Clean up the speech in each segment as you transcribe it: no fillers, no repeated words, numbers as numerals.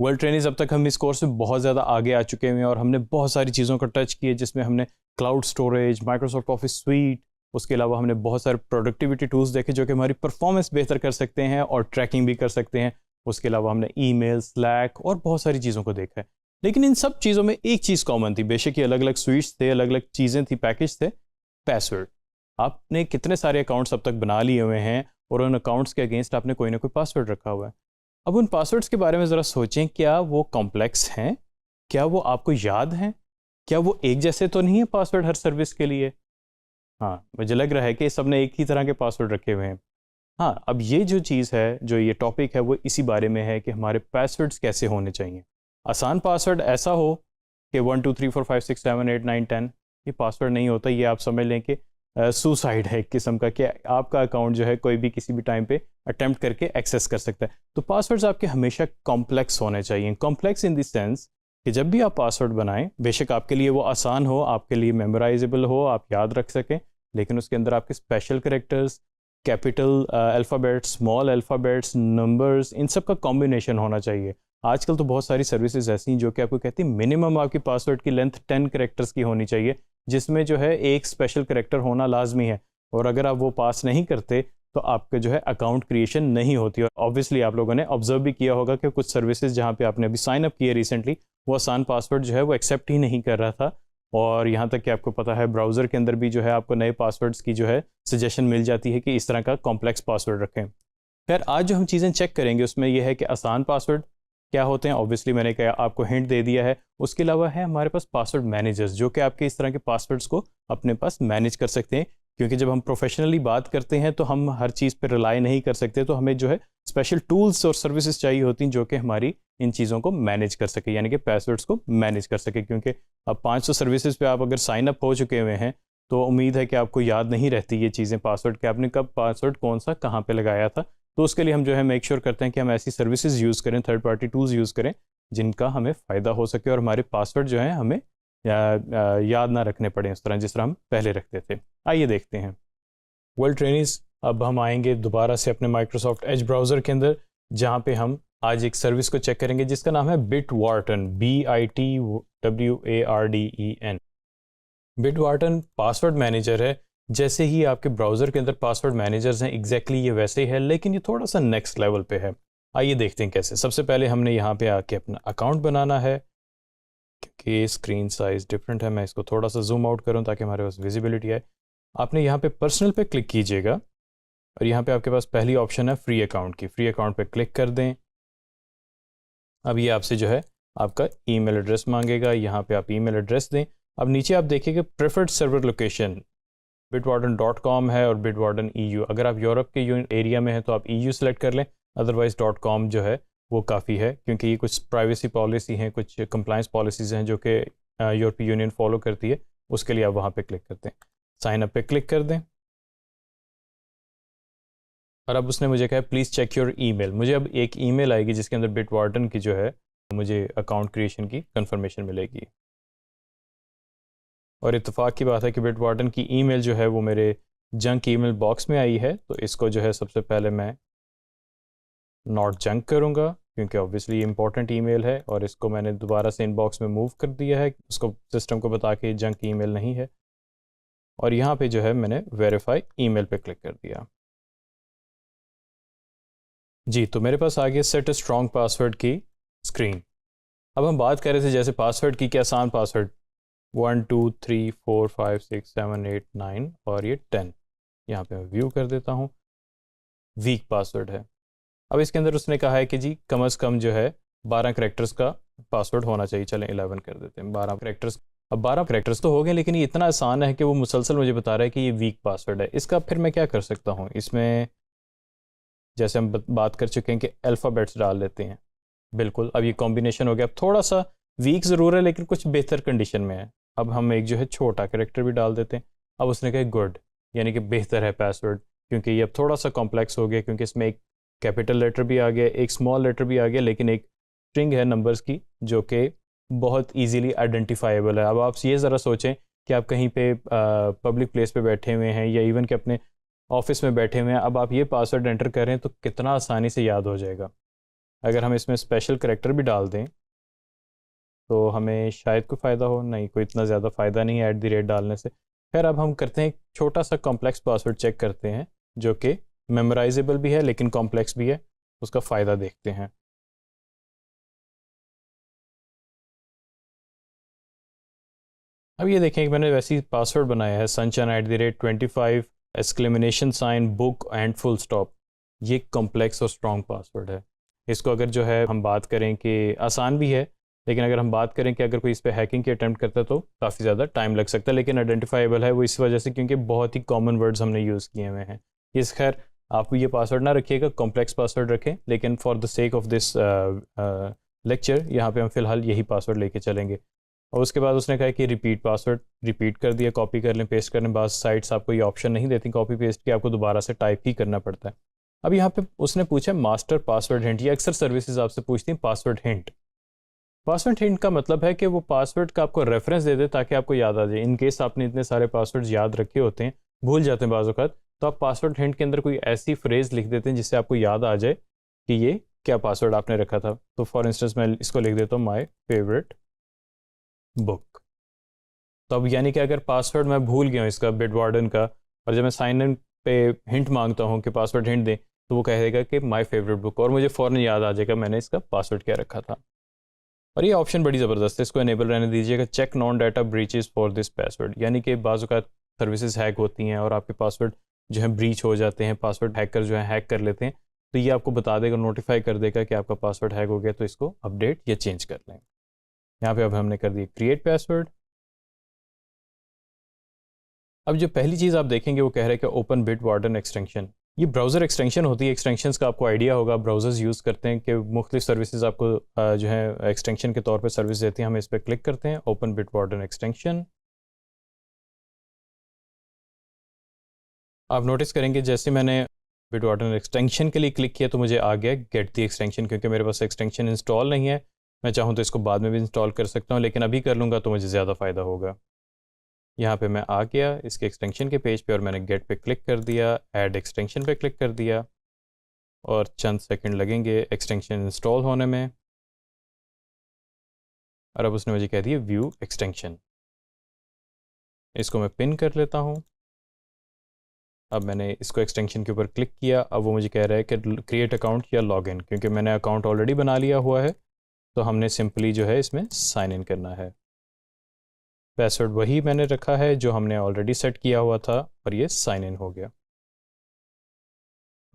World trainings अब तक हम इस कोर्स में बहुत ज़्यादा आगे आ चुके हैं और हमने बहुत सारी चीज़ों को टच किए, जिसमें हमने cloud storage, Microsoft office sweet, उसके अलावा हमने बहुत सारे प्रोडक्टिविटी टूल्स देखे जो कि हमारी परफॉर्मेंस बेहतर कर सकते हैं और ट्रैकिंग भी कर सकते हैं। उसके अलावा हमने ईमेल, स्लैक और बहुत सारी चीज़ों को देखा है। लेकिन इन सब चीज़ों में एक चीज़ कॉमन थी, बेशक ये अलग अलग स्वीट्स थे, अलग अलग चीज़ें थी, पैकेज थे, पासवर्ड। आपने कितने सारे अकाउंट्स अब तक बना लिए हुए हैं और उन अकाउंट्स के अगेंस्ट आपने कोई ना कोई पासवर्ड रखा हुआ है। अब उन पासवर्ड्स के बारे में ज़रा सोचें, क्या वो कॉम्प्लेक्स हैं? क्या वो आपको याद हैं? क्या वो एक जैसे तो नहीं है पासवर्ड हर सर्विस के लिए? हाँ, मुझे लग रहा है कि सब ने एक ही तरह के पासवर्ड रखे हुए हैं। हाँ, अब ये जो चीज़ है, जो ये टॉपिक है, वो इसी बारे में है कि हमारे पासवर्ड्स कैसे होने चाहिए। आसान पासवर्ड ऐसा हो कि 1 2 3 4 5 6 7 8 9 10, ये पासवर्ड नहीं होता। ये आप समझ लें कि सुसाइड है एक किस्म का, कि आपका अकाउंट जो है कोई भी किसी भी टाइम पे अटेम्प्ट करके एक्सेस कर सकता है। तो पासवर्ड्स आपके हमेशा कॉम्प्लेक्स होने चाहिए। कॉम्प्लेक्स इन द सेंस कि जब भी आप पासवर्ड बनाएं, बेशक आपके लिए वो आसान हो, आपके लिए मेमोराइजेबल हो, आप याद रख सकें, लेकिन उसके अंदर आपके special characters, capital alphabets, small alphabets, numbers, इन सब का कॉम्बिनेशन होना चाहिए। आजकल तो बहुत सारी सर्विसेज ऐसी हैं जो कि आपको कहती हैं मिनिमम आपकी पासवर्ड की लेंथ 10 कैरेक्टर्स की होनी चाहिए, जिसमें जो है एक स्पेशल कैरेक्टर होना लाजमी है। और अगर आप वो पास नहीं करते तो आपके जो है अकाउंट क्रिएशन नहीं होती। और ऑब्वियसली आप लोगों ने ऑब्जर्व भी किया होगा कि कुछ सर्विसेज जहाँ पे आपने अभी साइन अप किए रिसेंटली, वो आसान पासवर्ड जो है वो एक्सेप्ट ही नहीं कर रहा था। और यहाँ तक कि आपको पता है ब्राउज़र के अंदर भी जो है आपको नए पासवर्ड्स की जो है सजेशन मिल जाती है कि इस तरह का कॉम्प्लेक्स पासवर्ड रखें। खैर, आज जो हम चीज़ें चेक करेंगे उसमें यह है कि आसान पासवर्ड क्या होते हैं। ऑब्वियसली मैंने क्या आपको हिंट दे दिया है। उसके अलावा है हमारे पास पासवर्ड मैनेजर्स, जो कि आपके इस तरह के पासवर्ड्स को अपने पास मैनेज कर सकते हैं। क्योंकि जब हम प्रोफेशनली बात करते हैं तो हम हर चीज़ पर रिलाई नहीं कर सकते, तो हमें जो है स्पेशल टूल्स और सर्विसेज चाहिए होती हैं जो कि हमारी इन चीज़ों को मैनेज कर सके, यानी कि पासवर्ड्स को मैनेज कर सके। क्योंकि अब 500 सर्विसेज पे आप अगर साइन अप हो चुके हुए हैं तो उम्मीद है कि आपको याद नहीं रहती ये चीज़ें, पासवर्ड के आपने कब पासवर्ड कौन सा कहाँ पे लगाया था। तो उसके लिए हम जो है मेक श्योर करते हैं कि हम ऐसी सर्विसेज यूज़ करें, थर्ड पार्टी टूल्स यूज़ करें जिनका हमें फ़ायदा हो सके और हमारे पासवर्ड जो है हमें याद ना रखने पड़े इस तरह जिस तरह हम पहले रखते थे। आइए देखते हैं वर्ल्ड ट्रेनिंग्स। अब हम आएंगे दोबारा से अपने माइक्रोसॉफ्ट एज ब्राउज़र के अंदर, जहाँ पे हम आज एक सर्विस को चेक करेंगे जिसका नाम है बिटवार्टन, BITWARDEN। बिटवार्टन पासवर्ड मैनेजर है। जैसे ही आपके ब्राउज़र के अंदर पासवर्ड मैनेजर्स हैं, एग्जैक्टली ये वैसे ही है, लेकिन ये थोड़ा सा नेक्स्ट लेवल पे है। आइए देखते हैं कैसे। सबसे पहले हमने यहाँ पे आके अपना अकाउंट बनाना है। क्योंकि स्क्रीन साइज़ डिफरेंट है, मैं इसको थोड़ा सा जूम आउट करूँ ताकि हमारे पास विजिबिलिटी आए। आपने यहाँ पे पर्सनल पे क्लिक कीजिएगा और यहाँ पे आपके पास पहली ऑप्शन है फ्री अकाउंट की। फ्री अकाउंट पे क्लिक कर दें। अब ये आपसे जो है आपका ईमेल एड्रेस मांगेगा, यहाँ पे आप ईमेल एड्रेस दें। अब नीचे आप देखिएगा प्रेफर्ड सर्वर लोकेशन bitwarden.com है और bitwarden EU। अगर आप यूरोप के एरिया में हैं तो आप EU सेलेक्ट कर लें, अदरवाइज .com जो है वो काफ़ी है, क्योंकि ये कुछ प्राइवेसी पॉलिसी हैं, कुछ कंप्लाइंस पॉलिसीज़ हैं जो कि यूरोपीय यूनियन फॉलो करती है। उसके लिए आप वहाँ पे क्लिक करते हैं, साइन अप पे क्लिक कर दें। और अब उसने मुझे कहा प्लीज़ चेक योर ईमेल। मुझे अब एक ईमेल आएगी जिसके अंदर बिटवार्टन की जो है मुझे अकाउंट क्रिएशन की कंफर्मेशन मिलेगी। और इत्तेफाक की बात है कि बिटवार्टन की ईमेल जो है वो मेरे जंक ईमेल बॉक्स में आई है, तो इसको जो है सबसे पहले मैं नॉट जंक करूँगा, क्योंकि ऑब्वियसली इंपॉर्टेंट ईमेल है। और इसको मैंने दोबारा से इनबॉक्स में मूव कर दिया है, उसको सिस्टम को बता के जंक ईमेल नहीं है। और यहाँ पे जो है मैंने वेरीफाई ईमेल पे क्लिक कर दिया। जी, तो मेरे पास आ गया सेट अ स्ट्रॉन्ग पासवर्ड की स्क्रीन। अब हम बात कर रहे थे जैसे पासवर्ड की, क्या आसान पासवर्ड 1 2 3 4 5 6 7 8 9 और ये 10। यहाँ पे मैं व्यू कर देता हूँ। वीक पासवर्ड है। अब इसके अंदर उसने कहा है कि जी कम अज़ कम जो है 12 करेक्टर्स का पासवर्ड होना चाहिए। चलें 11 कर देते हैं, 12 करेक्टर्स। अब 12 करेक्टर्स तो हो गए, लेकिन ये इतना आसान है कि वो मुसलसल मुझे बता रहा है कि ये वीक पासवर्ड है। इसका फिर मैं क्या कर सकता हूँ इसमें? जैसे हम बात कर चुके हैं कि अल्फ़ाबेट्स डाल लेते हैं। बिल्कुल, अब ये कॉम्बिनेशन हो गया। अब थोड़ा सा वीक ज़रूर है लेकिन कुछ बेहतर कंडीशन में है। अब हम एक जो है छोटा कैरेक्टर भी डाल देते हैं। अब उसने कहा गुड, यानी कि बेहतर है पासवर्ड, क्योंकि ये अब थोड़ा सा कॉम्प्लेक्स हो गया, क्योंकि इसमें एक कैपिटल लेटर भी आ गया, एक स्मॉल लेटर भी आ गया, लेकिन एक स्ट्रिंग है नंबर्स की जो कि बहुत ईजीली आइडेंटिफाइबल है। अब आप ये ज़रा सोचें कि आप कहीं पे पब्लिक प्लेस पे बैठे हुए हैं या इवन कि अपने ऑफिस में बैठे हुए हैं, अब आप ये पासवर्ड एंटर करें तो कितना आसानी से याद हो जाएगा। अगर हम इसमें स्पेशल करैक्टर भी डाल दें तो हमें शायद कोई फ़ायदा हो, नहीं कोई इतना ज़्यादा फ़ायदा नहीं है @ डालने से। खैर अब हम करते हैं एक छोटा सा कॉम्प्लेक्स पासवर्ड चेक करते हैं जो कि मेमोराइजेबल भी है लेकिन कॉम्प्लेक्स भी है, उसका फ़ायदा देखते हैं। अब ये देखें कि मैंने वैसे ही पासवर्ड बनाया है sunshine @25 exclamation sign book and full stop. ये कॉम्प्लेक्स और स्ट्रॉन्ग पासवर्ड है। इसको अगर जो है हम बात करें कि आसान भी है, लेकिन अगर हम बात करें कि अगर कोई इस पे हैकिंग की अटेम्प्ट करता है तो काफ़ी ज़्यादा टाइम लग सकता है, लेकिन आइडेंटिफाइबल है वो इस वजह से क्योंकि बहुत ही कॉमन वर्ड्स हमने यूज़ किए हुए हैं। इस खैर आप ये पासवर्ड ना रखिएगा, कॉम्प्लेक्स पासवर्ड रखें, लेकिन for the sake of this lecture यहाँ पे हम फ़िलहाल यही पासवर्ड लेके चलेंगे। और उसके बाद उसने कहा कि रिपीट पासवर्ड, रिपीट कर दिया, कॉपी कर लें, पेस्ट कर लें। बाद साइट्स आपको ये ऑप्शन नहीं देती कॉपी पेस्ट की, आपको दोबारा से टाइप ही करना पड़ता है। अब यहाँ पे उसने पूछा मास्टर पासवर्ड हिंट। ये अक्सर सर्विसेज आपसे पूछती हैं पासवर्ड हिंट। पासवर्ड हिंट का मतलब है कि वो पासवर्ड का आपको रेफरेंस दे दे ताकि आपको याद आ जाए। इन केस आपने इतने सारे पासवर्ड याद रखे होते हैं, भूल जाते हैं बाज़ औक़ात, तो आप पासवर्ड हिंट के अंदर कोई ऐसी फ्रेज़ लिख देते हैं जिससे आपको याद आ जाए कि ये क्या पासवर्ड आपने रखा था। तो फॉर इंस्टेंस मैं इसको लिख देता हूँ माई फेवरेट बुक। तो अब यानी कि अगर पासवर्ड मैं भूल गया हूँ इसका बिटवार्डन का, और जब मैं साइन इन पे हिंट मांगता हूँ कि पासवर्ड हिंट दें, तो वो कहेगा कि माय फेवरेट बुक, और मुझे फ़ौरन याद आ जाएगा मैंने इसका पासवर्ड क्या रखा था। और ये ऑप्शन बड़ी ज़बरदस्त है, इसको इनेबल रहने दीजिएगा। Check non data breaches for this password, यानी कि बाज़ औक़ात सर्विसेज हैक होती हैं और आपके पासवर्ड जो है ब्रीच हो जाते हैं, पासवर्ड हैकर जो है हैक कर लेते हैं, तो ये आपको बता देगा, नोटिफाई कर देगा कि आपका पासवर्ड हैक हो गया, तो इसको अपडेट या चेंज कर लें। यहाँ पे अब हमने कर दिया क्रिएट पासवर्ड। अब जो पहली चीज़ आप देखेंगे वो कह रहा है कि ओपन बिटवार्डन एक्सटेंशन। ये ब्राउज़र एक्सटेंशन होती है। एक्सटेंशंस का आपको आइडिया होगा, ब्राउज़र्स यूज़ करते हैं कि मुख्तलिफ सर्विसेज आपको जो है एक्सटेंशन के तौर पे सर्विस देती हैं। हम इस पर क्लिक करते हैं, ओपन बिटवार्डन एक्सटेंशन। आप नोटिस करेंगे जैसे मैंने बिटवार्डन एक्सटेंशन के लिए क्लिक किया तो मुझे आ गया गेट दी एक्सटेंशन, क्योंकि मेरे पास एक्सटेंशन इंस्टॉल नहीं है। मैं चाहूँ तो इसको बाद में भी इंस्टॉल कर सकता हूँ, लेकिन अभी कर लूँगा तो मुझे ज़्यादा फ़ायदा होगा। यहाँ पे मैं आ गया इसके एक्सटेंशन के पेज पे और मैंने गेट पे क्लिक कर दिया, ऐड एक्सटेंशन पे क्लिक कर दिया, और चंद सेकंड लगेंगे एक्सटेंशन इंस्टॉल होने में। और अब उसने मुझे कह दिया व्यू एक्सटेंशन, इसको मैं पिन कर लेता हूँ। अब मैंने इसको एक्सटेंशन के ऊपर क्लिक किया। अब वो मुझे कह रहा है कि क्रिएट अकाउंट या लॉगिन, क्योंकि मैंने अकाउंट ऑलरेडी बना लिया हुआ है, तो हमने सिंपली जो है इसमें साइन इन करना है। पासवर्ड वही मैंने रखा है जो हमने ऑलरेडी सेट किया हुआ था, और ये साइन इन हो गया।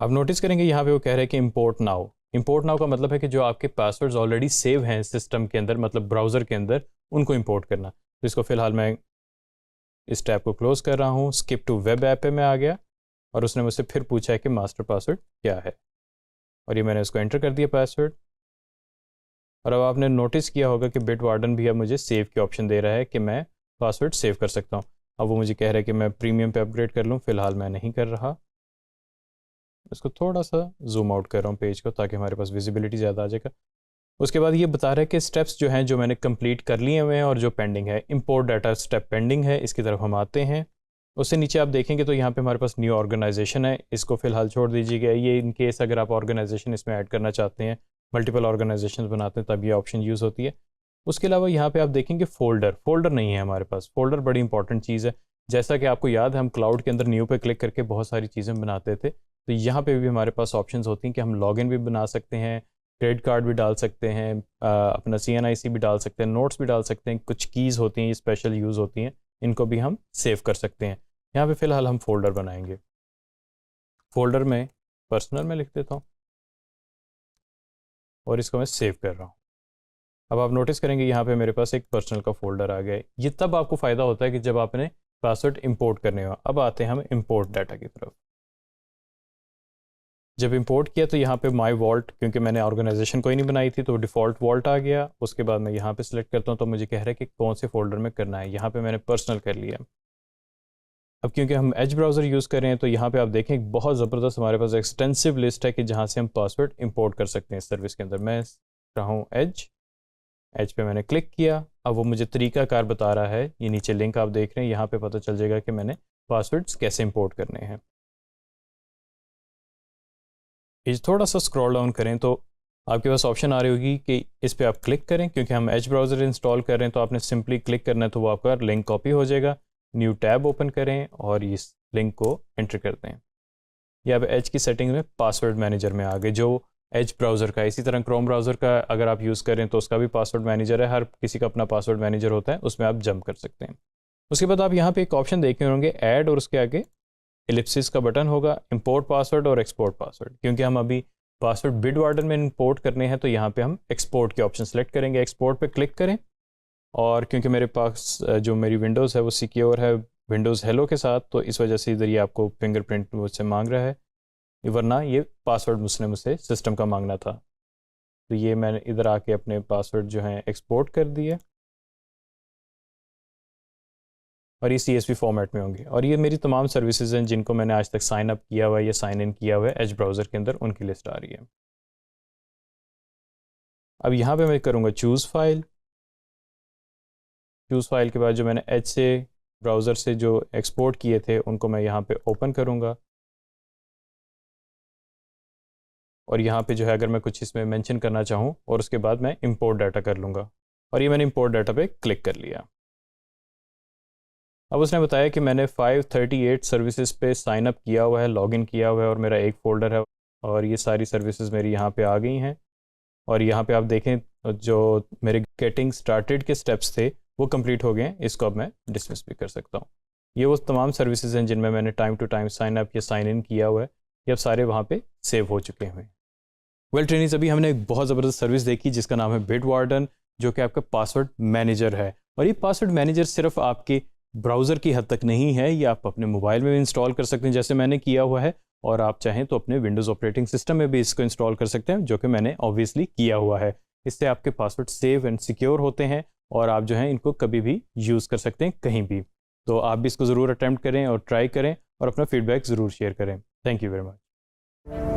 अब नोटिस करेंगे यहाँ पे वो कह रहे हैं कि इंपोर्ट नाउ। इंपोर्ट नाउ का मतलब है कि जो आपके पासवर्ड्स ऑलरेडी सेव हैं सिस्टम के अंदर, मतलब ब्राउज़र के अंदर, उनको इंपोर्ट करना। तो इसको फ़िलहाल मैं इस टैब को क्लोज़ कर रहा हूँ, स्किप टू वेब ऐप पे मैं आ गया, और उसने मुझसे फिर पूछा है कि मास्टर पासवर्ड क्या है, और ये मैंने उसको एंटर कर दिया पासवर्ड। और अब आपने नोटिस किया होगा कि बिटवार्डन भी अब मुझे सेव के ऑप्शन दे रहा है कि मैं पासवर्ड सेव कर सकता हूँ। अब वो मुझे कह रहा है कि मैं प्रीमियम पे अपग्रेड कर लूँ, फ़िलहाल मैं नहीं कर रहा। इसको थोड़ा सा जूम आउट कर रहा हूँ पेज को, ताकि हमारे पास विजिबिलिटी ज़्यादा आ जाएगा। उसके बाद ये बता रहा है कि स्टेप्स जो हैं जो मैंने कंप्लीट कर लिए हुए हैं और जो पेंडिंग है, इंपोर्ट डाटा स्टेप पेंडिंग है, इसकी तरफ हम आते हैं। उससे नीचे आप देखेंगे तो यहाँ पे हमारे पास न्यू ऑर्गेनाइजेशन है, इसको फ़िलहाल छोड़ दीजिएगा। ये इन केस अगर आप ऑर्गेनाइजेशन इसमें ऐड करना चाहते हैं, मल्टीपल ऑर्गेनाइजेशन बनाते हैं, तब ये ऑप्शन यूज़ होती है। उसके अलावा यहाँ पे आप देखेंगे फ़ोल्डर नहीं है हमारे पास। फ़ोल्डर बड़ी इंपॉर्टेंट चीज़ है। जैसा कि आपको याद है हम क्लाउड के अंदर न्यू पे क्लिक करके बहुत सारी चीज़ें बनाते थे, तो यहाँ पे भी हमारे पास ऑप्शंस होती हैं कि हम लॉगिन भी बना सकते हैं, क्रेडिट कार्ड भी डाल सकते हैं, अपना CNIC भी डाल सकते हैं, नोट्स भी डाल सकते हैं, कुछ कीज़ होती हैं ये स्पेशल यूज़ होती हैं, इनको भी हम सेव कर सकते हैं। यहाँ पे फ़िलहाल हम फ़ोल्डर बनाएंगे। फ़ोल्डर में पर्सनल में लिख देता हूँ और इसको मैं सेव कर रहा हूँ। अब आप नोटिस करेंगे यहाँ पे मेरे पास एक पर्सनल का फ़ोल्डर आ गया है। ये तब आपको फ़ायदा होता है कि जब आपने पासवर्ड इंपोर्ट करने हो। अब आते हैं हम इंपोर्ट डाटा की तरफ। जब इंपोर्ट किया तो यहाँ पे माई वॉल्ट, क्योंकि मैंने ऑर्गेनाइजेशन कोई नहीं बनाई थी तो डिफ़ॉल्ट वॉल्ट आ गया। उसके बाद मैं यहाँ पे सिलेक्ट करता हूँ तो मुझे कह रहा है कि कौन से फ़ोल्डर में करना है। यहाँ पे मैंने पर्सनल कर लिया। अब क्योंकि हम एज ब्राउज़र यूज़ कर रहे हैं तो यहाँ पे आप देखें एक बहुत ज़बरदस्त हमारे पास एक्सटेंसिव लिस्ट है कि जहाँ से हम पासवर्ड इंपोर्ट कर सकते हैं इस सर्विस के अंदर। मैं रहा हूँ एज पे मैंने क्लिक किया। अब वो मुझे तरीकाकार बता रहा है, ये नीचे लिंक आप देख रहे हैं, यहाँ पे पता चल जाएगा कि मैंने पासवर्ड्स कैसे इंपोर्ट करने हैं। पेज थोड़ा सा स्क्रॉल डाउन करें तो आपके पास ऑप्शन आ रही होगी कि इस पर आप क्लिक करें, क्योंकि हम एज ब्राउज़र इंस्टॉल कर रहे हैं तो आपने सिंपली क्लिक करना है, तो वो आपका लिंक कॉपी हो जाएगा। न्यू टैब ओपन करें और इस लिंक को एंटर कर दें। या अब एज की सेटिंग में पासवर्ड मैनेजर में आ गए, जो एज ब्राउज़र का है। इसी तरह क्रोम ब्राउज़र का अगर आप यूज़ करें तो उसका भी पासवर्ड मैनेजर है, हर किसी का अपना पासवर्ड मैनेजर होता है, उसमें आप जंप कर सकते हैं। उसके बाद आप यहाँ पे एक ऑप्शन देखे होंगे ऐड, और उसके आगे एलिप्सिस का बटन होगा, इंपोर्ट पासवर्ड और एक्सपोर्ट पासवर्ड। क्योंकि हम अभी पासवर्ड बिटवार्डन में इंपोर्ट करने हैं तो यहाँ पे हम एक्सपोर्ट के ऑप्शन सेलेक्ट करेंगे। एक्सपोर्ट पे क्लिक करें, और क्योंकि मेरे पास जो मेरी विंडोज़ है वो सिक्योर है विंडोज़ हेलो के साथ, तो इस वजह से इधर ये आपको फिंगरप्रिंट मुझसे मांग रहा है, वरना ये पासवर्ड मुझसे सिस्टम का मांगना था। तो ये मैंने इधर आके अपने पासवर्ड जो हैं एक्सपोर्ट कर दिए, और ये CSV फॉर्मेट में होंगे। और ये मेरी तमाम सर्विसेज हैं जिनको मैंने आज तक साइन अप किया हुआ है या साइन इन किया हुआ है एज ब्राउज़र के अंदर, उनकी लिस्ट आ रही है। अब यहाँ पे मैं करूँगा चूज़ फाइल। चूज़ फाइल के बाद जो मैंने एज से ब्राउज़र से जो एक्सपोर्ट किए थे उनको मैं यहाँ पे ओपन करूँगा, और यहाँ पे जो है अगर मैं कुछ इसमें मेंशन करना चाहूँ, और उसके बाद मैं इंपोर्ट डाटा कर लूँगा, और ये मैंने इंपोर्ट डाटा पे क्लिक कर लिया। अब उसने बताया कि मैंने 538 सर्विसेज पे साइन अप किया हुआ है, लॉगिन किया हुआ है, और मेरा एक फ़ोल्डर है, और ये सारी सर्विसेज मेरी यहाँ पे आ गई हैं। और यहाँ पे आप देखें जो मेरे गेटिंग स्टार्टेड के स्टेप्स थे वो कंप्लीट हो गए हैं। इसको अब मैं डिसमिस भी कर सकता हूँ। ये वो तमाम सर्विसेज हैं जिनमें मैंने time to time sign up या साइन इन किया हुआ है, ये अब सारे वहाँ पे सेव हो चुके हैं। वेल ट्रेनिंग्स, अभी हमने एक बहुत ज़बरदस्त सर्विस देखी जिसका नाम है बिटवार्डन, जो कि आपका पासवर्ड मैनेजर है। और ये पासवर्ड मैनेजर सिर्फ आपके ब्राउज़र की हद तक नहीं है, ये आप अपने मोबाइल में भी इंस्टॉल कर सकते हैं जैसे मैंने किया हुआ है, और आप चाहें तो अपने विंडोज़ ऑपरेटिंग सिस्टम में भी इसको इंस्टॉल कर सकते हैं, जो कि मैंने ऑब्वियसली किया हुआ है। इससे आपके पासवर्ड सेव एंड सिक्योर होते हैं, और आप जो हैं इनको कभी भी यूज़ कर सकते हैं कहीं भी। तो आप भी इसको ज़रूर अटैम्प्ट करें और ट्राई करें, और अपना फीडबैक ज़रूर शेयर करें। Thank you very much.